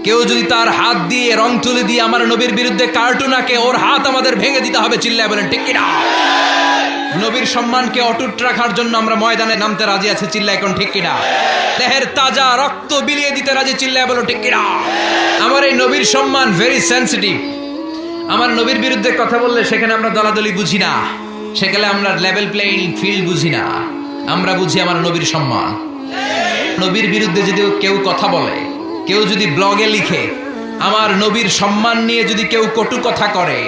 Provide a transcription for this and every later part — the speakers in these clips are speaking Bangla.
কেউ যদি তার হাত দিয়ে রং তুলি দিয়ে আমার নবীর বিরুদ্ধে কার্টুন আঁকে, ওর হাত আমাদের ভেঙে দিতে হবে। চিল্লায় বলেন ঠিক কিনা? নবীর সম্মানকে অটুট রাখার জন্য আমরা ময়দানে নামতে রাজি আছি। চিল্লায় এখন ঠিক কিনা? দেহের তাজা রক্ত বিলিয়ে দিতে রাজি। চিল্লায় বলো ঠিক কিনা? আমার এই নবীর সম্মান ভেরি সেন্সিটিভ। আমার নবীর বিরুদ্ধে কথা বললে সেখানে আমরা দলাদলি বুঝি না, সেখানে আমরা লেভেল প্লেইং ফিল্ড বুঝি না। আমরা বুঝি আমার নবীর সম্মান। নবীর বিরুদ্ধে যদি কেউ কথা বলে, কেউ যদি ব্লগে লিখে, আমার নবীর সম্মান নিয়ে যদি কেউ কটু কথা করে,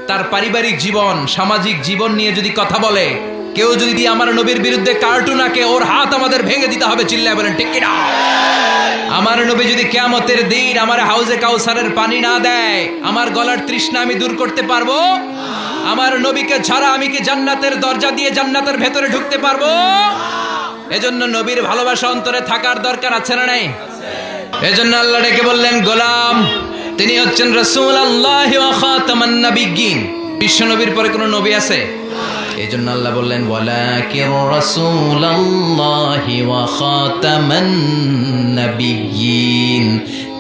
তার পারিবারিক জীবন সামাজিক জীবন নিয়ে যদি কথা বলে, কেউ যদি আমার নবীর বিরুদ্ধে কার্টুন আঁকে, ওর হাত আমাদের ভেঙে দিতে হবে। চিল্লায় বলেন ঠিক কিনা? আমার নবী যদি কিয়ামতের দিন আমার হাউজে কাউসারের পানি না দেয়, আমার গলার তৃষ্ণা আমি দূর করতে পারবো? আমার নবীকে ছাড়া আমি কি জান্নাতের দরজা দিয়ে জান্নাতের ভেতরে ঢুকতে পারবো? এজন্য নবীর ভালোবাসা অন্তরে থাকার দরকার আছে না নাই? এজন্য আল্লাহ ডেকে বললেন গোলাম, তিনি হচ্ছেন রাসূলুল্লাহ ওয়া খাতামান নাবিয়্যিন। বিশ্ব নবীর পরে কোন নবী আছে? এজন্য আল্লাহ বললেন ওয়ালাকির রাসূলুল্লাহ ওয়া খাতামান নাবিয়্যিন।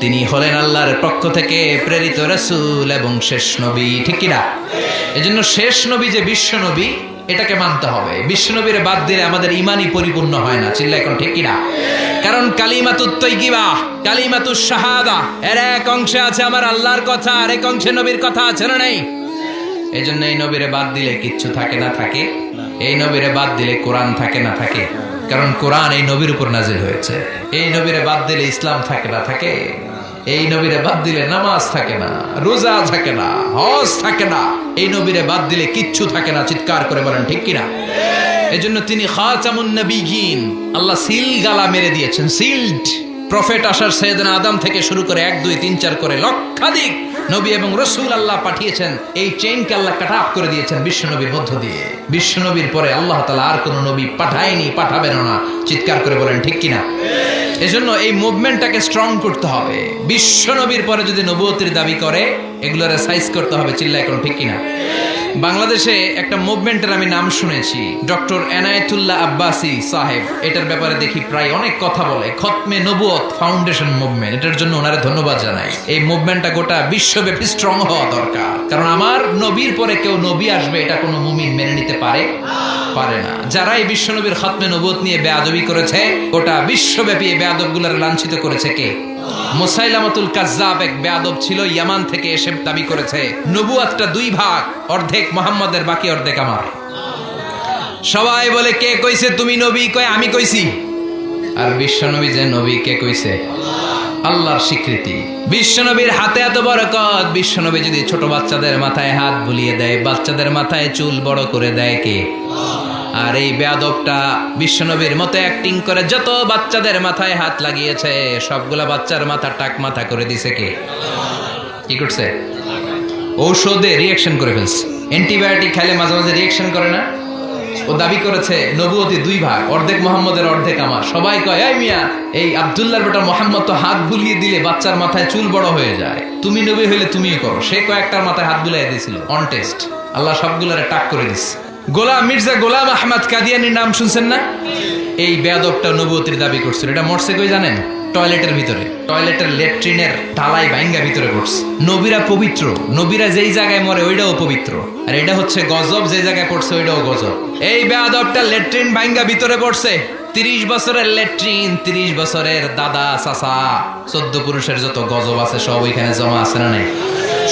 তিনি হলেন আল্লাহর পক্ষ থেকে প্রেরিত রাসূল এবং শেষ নবী। ঠিক কি না? এজন্য শেষ নবী যে বিশ্ব নবী, এটাকে মানতে হবে। বিশ্ব নবীর বাদ দিলে আমাদের ঈমানই পরিপূর্ণ হয় না। চিল্লা এখন ঠিক কি না? কারণ কালিমাতুত তাইয়্যিবা, কালিমাতুশ শাহাদা, এর এক অংশে আছে আমার আল্লাহর কথা, আর এক অংশে নবীর কথা আছে না নাই? এজন্য এই নবীরে বাদ দিলে কিচ্ছু থাকে না থাকে, এই নবীরে বাদ দিলে কোরআন থাকে না থাকে। কারণ কোরআন এই নবীর উপর নাজিল হয়েছে। এই নবীরে বাদ দিলে ইসলাম থাকে না থাকে, এই নবীরে বাদ দিলে নামাজ থাকে না, রোজা থাকে না, হজ থাকে না। এই নবীরে বাদ দিলে কিচ্ছু থাকে না। চিৎকার করে বলেন ঠিক কিনা? এজন্য তিনি খাতামুন নবিয়্যিন। আল্লাহ সিল গালা মেরে দিয়েছেন, সিলড। প্রফেট আসার সাইয়েদনা আদম থেকে শুরু করে 1 2 3 4 করে লক্ষাধিক নবী এবং রাসূল আল্লাহ পাঠিয়েছেন। এই চেইনকে আল্লাহ কাট অফ করে দিয়েছেন বিশ্ব নবীর মধ্য দিয়ে। বিশ্ব নবীর পরে আল্লাহ তাআলা আর কোনো নবী পাঠায়নি, পাঠাবেন না। চিৎকার করে বলেন ঠিক কিনা? এজন্য এই মুভমেন্টটাকে স্ট্রং করতে হবে। বিশ্ব নবীর পরে যদি নবুয়তের দাবি করে, এগুলোরে সাইজ করতে হবে। চিল্লায় কোন ঠিক কিনা? বাংলাদেশে একটা মুভমেন্টের আমি নাম শুনেছি, ডক্টর এনায়েতুল্লাহ আব্বাসী সাহেব। এটার ব্যাপারে দেখি প্রায় অনেক কথা বলে, খতমে নবুয়ত ফাউন্ডেশন মুভমেন্ট। এটার জন্য ওনারে ধন্যবাদ জানাই। এই মুভমেন্টটা গোটা বিশ্বব্যাপী স্ট্রং হওয়া দরকার। কারণ আমার নবীর পরে কেউ নবী আসবে, এটা কোনো মুমিন মেনে নিতে পারে না। যারা এই বিশ্ব নবীর খতমে নবুয়ত নিয়ে বেয়াদবি করেছে, গোটা বিশ্বব্যাপী এই বেয়াদবগুলোর লাঞ্ছিত করেছে কে? মুসাইলামাতুল কাজ্জাব এক বেয়াদব ছিল, ইয়ামান থেকে এসে দাবি করেছে নবুয়তটা 2 ভাগ, অর্ধেক মুহাম্মদের, বাকি অর্ধেক আমার। সবাই বলে কে কইছে তুমি নবী? কয় আমি কইছি। আর বিশ্বনবী যে নবী, কে কইছে? আল্লাহর স্বীকৃতি। বিশ্বনবীর হাতে এত বরকত, বিশ্বনবী যদি ছোট বাচ্চাদের মাথায় হাত বুলিয়ে দেয়, বাচ্চাদের মাথায় চুল বড় করে দেয় কে? আর এই বেয়াদবটা বিশ্বনবীর মতো অ্যাক্টিং করে যত বাচ্চাদের মাথায় হাত লাগিয়েছে, সবগুলা বাচ্চার মাথা টাক মাথা করে দিছে কে? কি করছে? ঔষধে রিঅ্যাকশন করে ফেলছে। অ্যান্টিবায়োটিক খাইলে মাঝে মাঝে রিঅ্যাকশন করে না? ও দাবি করেছে নবুয়তি 2 ভাগ, অর্ধেক মুহাম্মদের, অর্ধেক আমার। সবাই কয় এই মিয়া, এই আব্দুল্লাহর বেটা মুহাম্মদ তো হাত বুলিয়ে দিলে বাচ্চার মাথায় চুল বড় হয়ে যায়, তুমি নবী হইলে তুমিই করো। সে কয়েকটার মাথায় হাত বুলিয়ে দিয়েছিল অন টেস্ট। আল্লাহ সবগুলারে টাক করে দিচ্ছে। গোলাম মির্জা গোলাম আহমদ কাদিয়ানির নাম শুনছেন না? এই বেয়াদবটা নবুয়তির দাবি করছিল। এটা মরছে কই জানেন? টয়লেটের ভিতরে। টয়লেটের ল্যাট্রিনের ঢালাই ভাঙ্গা ভিতরে পড়ছে। নবীরা পবিত্র, নবীরা যেই জায়গায় মরে ওইটাও পবিত্র। আর এটা হচ্ছে গজব, যে জায়গায় পড়ছে ওইটাও গজব। এই বেয়াদবটা ল্যাট্রিন ভাঙ্গা ভিতরে পড়ছে। 30 বছরের ল্যাট্রিন, 30 বছরের দাদা চাচা 14 পুরুষের যত গজব আছে সব ওইখানে জমা আছে না নাই?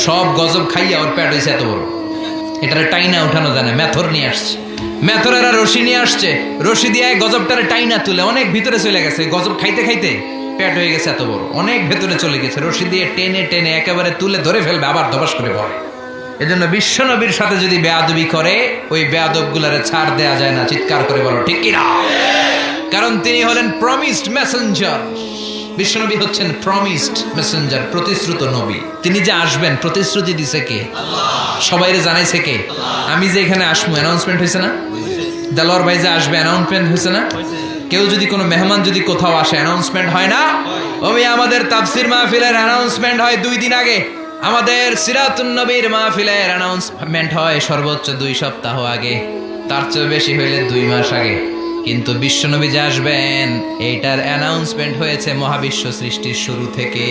সব গজব খাইয়া ওর পেট হয়েছে এত বড়। এটারে টাইনা উঠানো জানে, মেথর নিয়ে আসছে। মেথরেরা রশি নিয়ে আসছে, রশি দিয়ে গজবটারে টাইনা তুলে অনেক ভিতরে চলে গেছে। গজব খাইতে খাইতে পেট হয়ে গেছে এত বড়, অনেক ভেতরে চলে গেছে। রশি দিয়ে টেনে টেনে একেবারে তুলে ধরে ফেলবে, আবার ধবাস করে পড়ে। এজন্য বিশ্ব নবীর সাথে যদি বেয়াদবি করে, ওই বেয়াদবগুলারে ছাড় দেয়া যায় না। চিৎকার করে বলো ঠিক কিনা? কারণ তিনি হলেন প্রমিসড মেসেঞ্জার। বিশ্বনবী হচ্ছেন প্রমিসড মেসেঞ্জার, প্রতিশ্রুত নবী। তিনি যে আসবেন প্রতিশ্রুতি দিছে কে? সবাইরে জানাইছে কে? আমি যে এখানে আসবো অ্যানাউন্সমেন্ট হয়েছে না? দেলোয়ার ভাই যে আসবে অ্যানাউন্সমেন্ট হয়েছে না? কেউ যদি কোনো মেহমান যদি কোথাও আসে অ্যানাউন্সমেন্ট হয় না? ওই আমাদের তাফসির মাহফিলের অ্যানাউন্সমেন্ট হয় 2 দিন আগে। আমাদের সিরাতুন নবীর মাহফিলের অ্যানাউন্সমেন্ট হয় সর্বোচ্চ 2 সপ্তাহ আগে, তার চেয়ে বেশি হইলে 2 মাস আগে। কিন্তু বিশ্বনবী যে আসবেন এইটার অ্যানাউন্সমেন্ট হয়েছে মহাবিশ্ব সৃষ্টির শুরু থেকে।